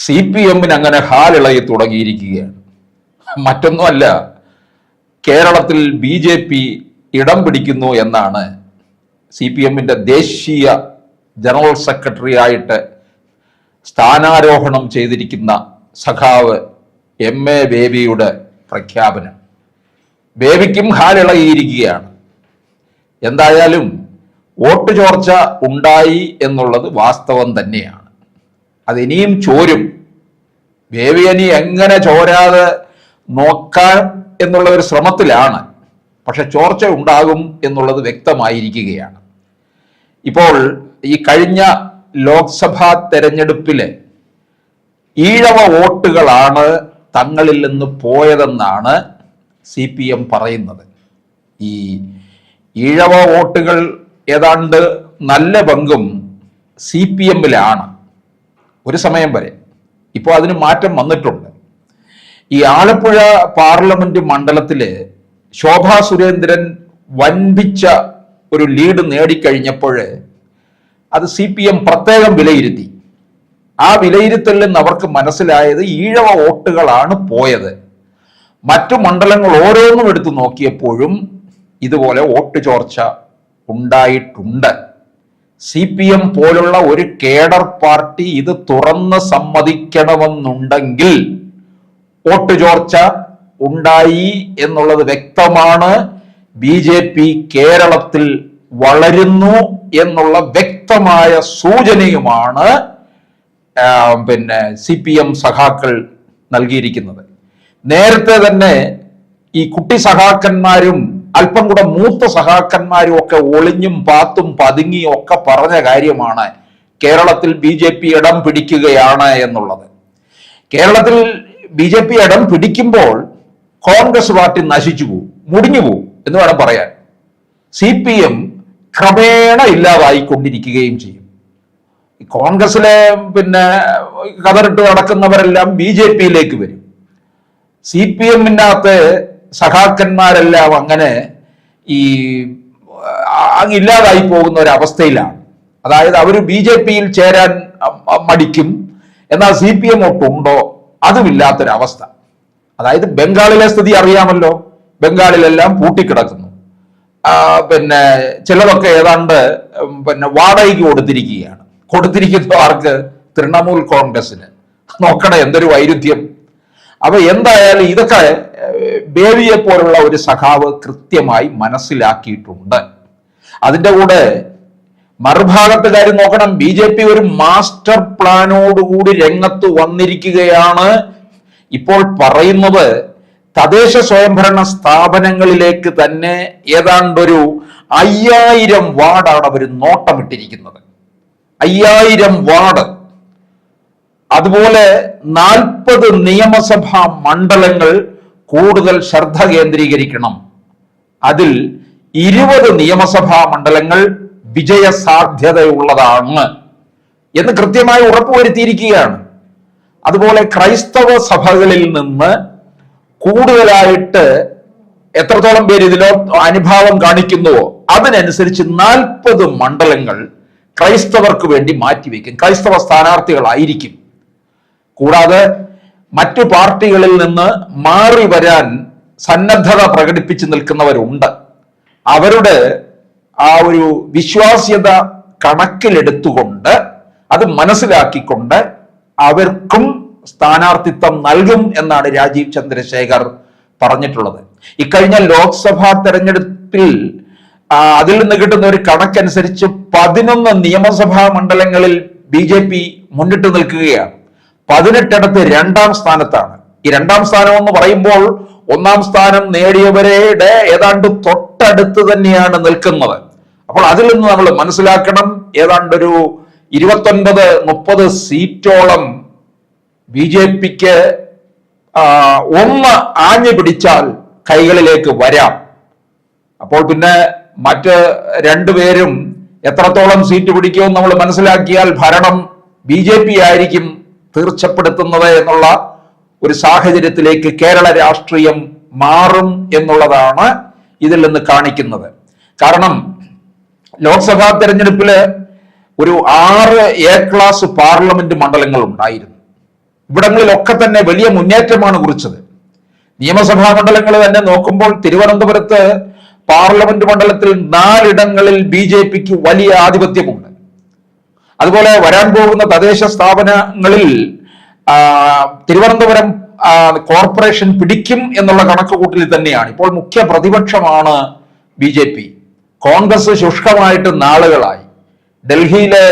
CPM-ന് അങ്ങനെ ഹാലിളകി തുടങ്ങിയിരിക്കുകയാണ്. മറ്റൊന്നുമല്ല, കേരളത്തിൽ BJP ഇടം പിടിക്കുന്നു എന്നാണ് CPM-ന്റെ ദേശീയ ജനറൽ സെക്രട്ടറി ആയിട്ട് സ്ഥാനാരോഹണം ചെയ്തിരിക്കുന്ന സഖാവ് MA ബേബിയുടെ പ്രഖ്യാപനം. ബേബിക്കും ഹാലിളകിയിരിക്കുകയാണ്. എന്തായാലും വോട്ട് ചോർച്ച ഉണ്ടായി എന്നുള്ളത് വാസ്തവം തന്നെയാണ്. അതിനിയും ചോരും. ബേബി ഇനി എങ്ങനെ ചോരാതെ നോക്കാൻ എന്നുള്ള ഒരു ശ്രമത്തിലാണ്. പക്ഷെ ചോർച്ച ഉണ്ടാകും എന്നുള്ളത് വ്യക്തമായിരിക്കുകയാണ്. ഇപ്പോൾ ഈ കഴിഞ്ഞ ലോക്സഭാ തെരഞ്ഞെടുപ്പിലെ ഈഴവ വോട്ടുകളാണ് തങ്ങളിൽ നിന്ന് പോയതെന്നാണ് CPM പറയുന്നത്. ഈ ഈഴവ വോട്ടുകൾ ഏതാണ്ട് നല്ല പങ്കും CPM-ലാണ് ഒരു സമയം വരെ. ഇപ്പോൾ അതിന് മാറ്റം വന്നിട്ടുണ്ട്. ഈ ആലപ്പുഴ പാർലമെന്റ് മണ്ഡലത്തില് ശോഭാ സുരേന്ദ്രൻ വൻപിച്ച ഒരു ലീഡ് നേടിക്കഴിഞ്ഞപ്പോൾ അത് CPM പ്രത്യേകം വിലയിരുത്തി. ആ വിലയിരുത്തലിൽ നിന്ന് അവർക്ക് മനസ്സിലായത് ഈഴവ വോട്ടുകളാണ് പോയത്. മറ്റു മണ്ഡലങ്ങൾ ഓരോന്നും എടുത്തു നോക്കിയപ്പോഴും ഇതുപോലെ വോട്ട് ചോർച്ച ഉണ്ടായിട്ടുണ്ട്. CPM പോലുള്ള ഒരു കേഡർ പാർട്ടി ഇത് തുറന്ന് സമ്മതിക്കണമെന്നുണ്ടെങ്കിൽ വോട്ട് ചോർച്ച ഉണ്ടായി എന്നുള്ളത് വ്യക്തമാണ്. BJP കേരളത്തിൽ വളരുന്നു എന്നുള്ള വ്യക്തമായ സൂചനയുമാണ് CPM സഖാക്കൾ നൽകിയിരിക്കുന്നത്. നേരത്തെ തന്നെ ഈ കുട്ടി സഖാക്കന്മാരും അല്പം കൂടെ മൂത്ത സഖാക്കന്മാരും ഒക്കെ ഒളിഞ്ഞും പാത്തും പതുങ്ങിയും ഒക്കെ പറഞ്ഞ കാര്യമാണ് കേരളത്തിൽ BJP ഇടം പിടിക്കുകയാണ് എന്നുള്ളത്. കേരളത്തിൽ BJP ഇടം പിടിക്കുമ്പോൾ കോൺഗ്രസ് പാർട്ടി നശിച്ചു പോവും, മുടിഞ്ഞു പോവും എന്ന് വേണം പറയാൻ. CPM ക്രമേണ ഇല്ലാതായിക്കൊണ്ടിരിക്കുകയും ചെയ്യും. കോൺഗ്രസിലെ കതറിട്ട് നടക്കുന്നവരെല്ലാം BJP-യിലേക്ക് വരും. CPM-നകത്ത് സഖാക്കന്മാരെല്ലാം അങ്ങനെ ഇല്ലാതായി പോകുന്ന ഒരവസ്ഥയിലാണ്. അതായത് അവർ BJP-യിൽ ചേരാൻ മടിക്കും, എന്നാൽ CPM ഒട്ടുണ്ടോ അതുമില്ലാത്തൊരവസ്ഥ. അതായത് ബംഗാളിലെ സ്ഥിതി അറിയാമല്ലോ. ബംഗാളിലെല്ലാം പൂട്ടിക്കിടക്കുന്നു. ചിലതൊക്കെ ഏതാണ്ട് വാടകയ്ക്ക് കൊടുത്തിരിക്കുന്ന ആർക്ക്? തൃണമൂൽ കോൺഗ്രസിന്. നോക്കണേ എന്തൊരു വൈരുദ്ധ്യം. അപ്പൊ എന്തായാലും ഇതൊക്കെ ബേബിയെ പോലുള്ള ഒരു സഖാവ് കൃത്യമായി മനസ്സിലാക്കിയിട്ടുണ്ട്. അതിന്റെ കൂടെ മറുഭാഗത്ത് കാര്യം നോക്കണം. BJP ഒരു മാസ്റ്റർ പ്ലാനോടുകൂടി രംഗത്ത് വന്നിരിക്കുകയാണ്. ഇപ്പോൾ പറയുന്നത് തദ്ദേശ സ്വയംഭരണ സ്ഥാപനങ്ങളിലേക്ക് തന്നെ ഏതാണ്ടൊരു 5000 വാർഡാണ് അവർ നോട്ടമിട്ടിരിക്കുന്നത്. 5000 വാർഡ്. അതുപോലെ 40 നിയമസഭാ മണ്ഡലങ്ങൾ കൂടുതൽ ശ്രദ്ധ കേന്ദ്രീകരിക്കണം. അതിൽ 20 നിയമസഭാ മണ്ഡലങ്ങൾ വിജയ സാധ്യതയുള്ളതാണ് എന്ന് കൃത്യമായി ഉറപ്പുവരുത്തിയിരിക്കുകയാണ്. അതുപോലെ ക്രൈസ്തവ സഭകളിൽ നിന്ന് കൂടുതലായിട്ട് എത്രത്തോളം പേര് ഇതിലോ അനുഭാവം കാണിക്കുന്നുവോ അതിനനുസരിച്ച് 40 മണ്ഡലങ്ങൾ ക്രൈസ്തവർക്ക് വേണ്ടി മാറ്റിവെക്കും. ക്രൈസ്തവ സ്ഥാനാർത്ഥികളായിരിക്കും. കൂടാതെ മറ്റു പാർട്ടികളിൽ നിന്ന് മാറി വരാൻ സന്നദ്ധത പ്രകടിപ്പിച്ച് നിൽക്കുന്നവരുണ്ട്. അവരുടെ ആ ഒരു വിശ്വാസ്യത കണക്കിലെടുത്തുകൊണ്ട് അത് മനസ്സിലാക്കിക്കൊണ്ട് അവർക്കും സ്ഥാനാർത്ഥിത്വം നൽകും എന്നാണ് രാജീവ് ചന്ദ്രശേഖർ പറഞ്ഞിട്ടുള്ളത്. ഇക്കഴിഞ്ഞ ലോക്സഭാ തെരഞ്ഞെടുപ്പിൽ അതിൽ നിന്ന് കിട്ടുന്ന ഒരു കണക്കനുസരിച്ച് 11 നിയമസഭാ മണ്ഡലങ്ങളിൽ BJP മുന്നിട്ട് നിൽക്കുകയാണ്. 18 രണ്ടാം സ്ഥാനത്താണ്. ഈ രണ്ടാം സ്ഥാനം എന്ന് പറയുമ്പോൾ ഒന്നാം സ്ഥാനം നേടിയവരുടെ ഏതാണ്ട് തൊട്ടടുത്ത് തന്നെയാണ് നിൽക്കുന്നത്. അപ്പോൾ അതിൽ നിന്ന് നമ്മൾ മനസ്സിലാക്കണം, ഏതാണ്ടൊരു 29-30 സീറ്റോളം BJP-ക്ക് ഒന്ന് ആഞ്ഞു പിടിച്ചാൽ കൈകളിലേക്ക് വരാം. അപ്പോൾ പിന്നെ മറ്റ് രണ്ടുപേരും എത്രത്തോളം സീറ്റ് പിടിക്കുമെന്ന് നമ്മൾ മനസ്സിലാക്കിയാൽ ഭരണം BJP ആയിരിക്കും തീർച്ചപ്പെടുത്തുന്നത് എന്നുള്ള ഒരു സാഹചര്യത്തിലേക്ക് കേരള രാഷ്ട്രീയം മാറും എന്നുള്ളതാണ് ഇതിൽ നിന്ന് കാണിക്കുന്നത്. കാരണം ലോക്സഭാ തെരഞ്ഞെടുപ്പില് ഒരു 6 A ക്ലാസ് പാർലമെന്റ് മണ്ഡലങ്ങൾ ഉണ്ടായിരുന്നു. ഇവിടങ്ങളിലൊക്കെ തന്നെ വലിയ മുന്നേറ്റമാണ് കുറിച്ചത്. നിയമസഭാ മണ്ഡലങ്ങൾ തന്നെ നോക്കുമ്പോൾ തിരുവനന്തപുരത്ത് പാർലമെന്റ് മണ്ഡലത്തിൽ 4 ഇടങ്ങളിൽ BJPക്ക് വലിയ ആധിപത്യമുണ്ട്. അതുപോലെ വരാൻ പോകുന്ന തദ്ദേശ സ്ഥാപനങ്ങളിൽ തിരുവനന്തപുരം കോർപ്പറേഷൻ പിടിക്കും എന്നുള്ള കണക്കുകൂട്ടലിൽ തന്നെയാണ്. ഇപ്പോൾ മുഖ്യ പ്രതിപക്ഷമാണ് BJP. കോൺഗ്രസ് ശുഷ്കമായിട്ട് നാളുകളായി. ഡൽഹിയിലെ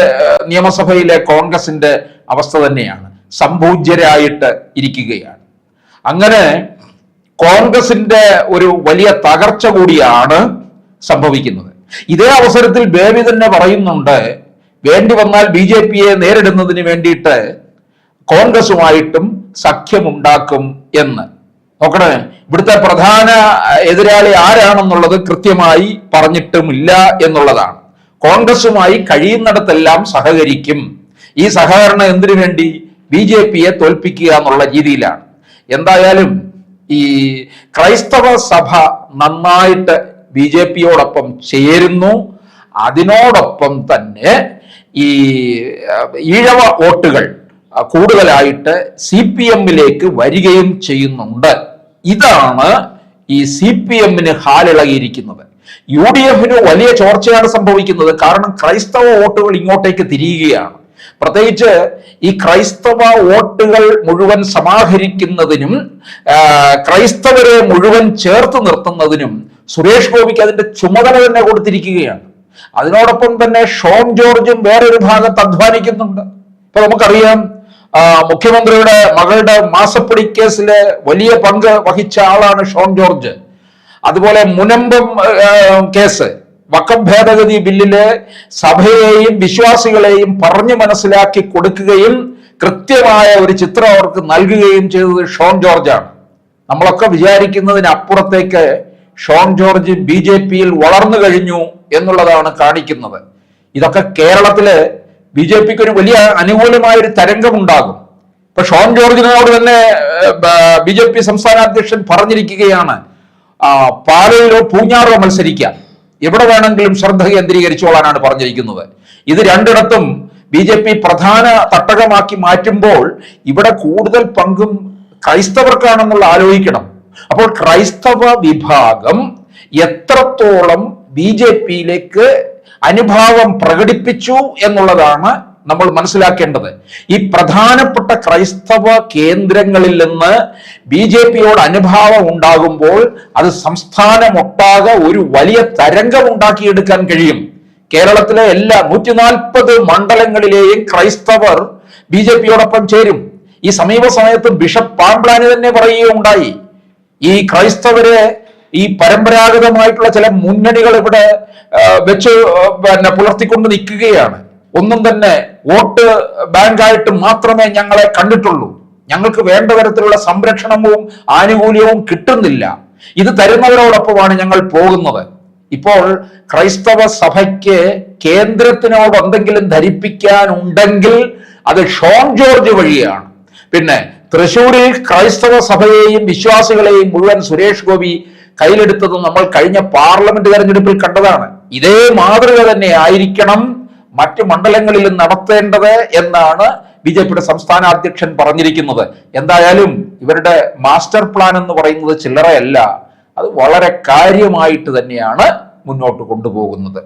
നിയമസഭയിലെ കോൺഗ്രസിന്റെ അവസ്ഥ തന്നെയാണ്, സംപൂജ്യരായിട്ട് ഇരിക്കുകയാണ്. അങ്ങനെ കോൺഗ്രസിന്റെ ഒരു വലിയ തകർച്ച കൂടിയാണ് സംഭവിക്കുന്നത്. ഇതേ അവസരത്തിൽ ബേബി തന്നെ പറയുന്നുണ്ട്, വേണ്ടി വന്നാൽ BJPയെ നേരിടുന്നതിന് വേണ്ടിയിട്ട് കോൺഗ്രസുമായിട്ടും സഖ്യമുണ്ടാക്കും എന്ന്. നോക്കണേ, ഇവിടുത്തെ പ്രധാന എതിരാളി ആരാണെന്നുള്ളത് കൃത്യമായി പറഞ്ഞിട്ടുമില്ല എന്നുള്ളതാണ്. കോൺഗ്രസുമായി കഴിയുന്നിടത്തെല്ലാം സഹകരിക്കും. ഈ സഹകരണം എന്തിനു വേണ്ടി? BJPയെ തോൽപ്പിക്കുക എന്നുള്ള രീതിയിലാണ്. എന്തായാലും ഈ ക്രൈസ്തവ സഭ നന്നായിട്ട് BJPയോടൊപ്പം ചേരുന്നു. അതിനോടൊപ്പം തന്നെ ഈ ഈഴവ വോട്ടുകൾ കൂടുതലായിട്ട് CPMലേക്ക് വരികയും ചെയ്യുന്നുണ്ട്. ഇതാണ് ഈ CPMന് ഹാലിളകിയിരിക്കുന്നത്. UDFന് വലിയ ചോർച്ചയാണ് സംഭവിക്കുന്നത്. കാരണം ക്രൈസ്തവ വോട്ടുകൾ ഇങ്ങോട്ടേക്ക് തിരിയുകയാണ്. പ്രത്യേകിച്ച് ഈ ക്രൈസ്തവ വോട്ടുകൾ മുഴുവൻ സമാഹരിക്കുന്നതിനും ക്രൈസ്തവരെ മുഴുവൻ ചേർത്ത് നിർത്തുന്നതിനും സുരേഷ് ഗോപിക്ക് അതിന്റെ ചുമതല തന്നെ കൊടുത്തിരിക്കുകയാണ്. അതിനോടൊപ്പം തന്നെ ഷോൺ ജോർജും വേറൊരു ഭാഗത്ത് അധ്വാനിക്കുന്നുണ്ട്. ഇപ്പൊ നമുക്കറിയാം, മുഖ്യമന്ത്രിയുടെ മകളുടെ മാസപ്പടി കേസിലെ വലിയ പങ്ക് വഹിച്ച ആളാണ് ഷോൺ ജോർജ്. അതുപോലെ മുനമ്പം കേസ്, വഖഫ് ഭേദഗതി ബില്ലില് സഭയെയും വിശ്വാസികളെയും പറഞ്ഞു മനസ്സിലാക്കി കൊടുക്കുകയും കൃത്യമായ ഒരു ചിത്രം അവർക്ക് നൽകുകയും ചെയ്തത് ഷോൺ ജോർജാണ്. നമ്മളൊക്കെ വിചാരിക്കുന്നതിനപ്പുറത്തേക്ക് ഷോൺ ജോർജ് BJPയിൽ വളർന്നു കഴിഞ്ഞു എന്നുള്ളതാണ് കാണിക്കുന്നത്. ഇതൊക്കെ കേരളത്തില് BJPക്ക് ഒരു വലിയ അനുകൂലമായ ഒരു തരംഗമുണ്ടാകും. ഇപ്പൊ ഷോൺ ജോർജിനോട് തന്നെ BJP സംസ്ഥാന അധ്യക്ഷൻ പറഞ്ഞിരിക്കുകയാണ്, പാലയിലോ പൂഞ്ഞാറോ മത്സരിക്കാൻ, എവിടെ വേണമെങ്കിലും ശ്രദ്ധ കേന്ദ്രീകരിച്ചോളാനാണ് പറഞ്ഞിരിക്കുന്നത്. ഇത് രണ്ടിടത്തും BJP പ്രധാന തട്ടകമാക്കി മാറ്റുമ്പോൾ ഇവിടെ കൂടുതൽ പങ്കും ക്രൈസ്തവർക്കാണെന്നുള്ള ആലോചിക്കണം. അപ്പോൾ ക്രൈസ്തവ വിഭാഗം എത്രത്തോളം BJPയിലേക്ക് അനുഭാവം പ്രകടിപ്പിച്ചു എന്നുള്ളതാണ് നമ്മൾ മനസ്സിലാക്കേണ്ടത്. ഈ പ്രധാനപ്പെട്ട ക്രൈസ്തവ കേന്ദ്രങ്ങളിൽ നിന്ന് BJPയോട് അനുഭാവം ഉണ്ടാകുമ്പോൾ അത് സംസ്ഥാനമൊട്ടാകെ ഒരു വലിയ തരംഗം ഉണ്ടാക്കിയെടുക്കാൻ കഴിയും. കേരളത്തിലെ എല്ലാ 140 മണ്ഡലങ്ങളിലെയും ക്രൈസ്തവർ BJPയോടൊപ്പം ചേരും. ഈ സമീപ സമയത്ത് ബിഷപ്പ് പാംപ്ലാനി തന്നെ പറയുകയുണ്ടായി, ഈ ക്രൈസ്തവരെ ഈ പരമ്പരാഗതമായിട്ടുള്ള ചില മുന്നണികൾ ഇവിടെ വെച്ച് പുലർത്തിക്കൊണ്ട് നിൽക്കുകയാണ്. ഒന്നും തന്നെ വോട്ട് ബാങ്കായിട്ട് മാത്രമേ ഞങ്ങളെ കണ്ടിട്ടുള്ളൂ, ഞങ്ങൾക്ക് വേണ്ട തരത്തിലുള്ള സംരക്ഷണവും ആനുകൂല്യവും കിട്ടുന്നില്ല, ഇത് തരുന്നവരോടൊപ്പമാണ് ഞങ്ങൾ പോകുന്നത്. ഇപ്പോൾ ക്രൈസ്തവ സഭയ്ക്ക് കേന്ദ്രത്തിനോട് എന്തെങ്കിലും ധരിപ്പിക്കാനുണ്ടെങ്കിൽ അത് ഷോൺ ജോർജ് വഴിയാണ്. പിന്നെ തൃശ്ശൂരിൽ ക്രൈസ്തവ സഭയെയും വിശ്വാസികളെയും മുഴുവൻ സുരേഷ് ഗോപി കയ്യിലെടുത്തത് നമ്മൾ കഴിഞ്ഞ പാർലമെന്റ് തെരഞ്ഞെടുപ്പിൽ കണ്ടതാണ്. ഇതേ മാതൃക തന്നെ ആയിരിക്കണം മറ്റ് മണ്ഡലങ്ങളിലും നടത്തേണ്ടത് എന്നാണ് BJPയുടെ സംസ്ഥാന അധ്യക്ഷൻ പറഞ്ഞിരിക്കുന്നത്. എന്തായാലും ഇവരുടെ മാസ്റ്റർ പ്ലാൻ എന്ന് പറയുന്നത് ചില്ലറയല്ല, അത് വളരെ കാര്യമായിട്ട് തന്നെയാണ് മുന്നോട്ട് കൊണ്ടുപോകുന്നത്.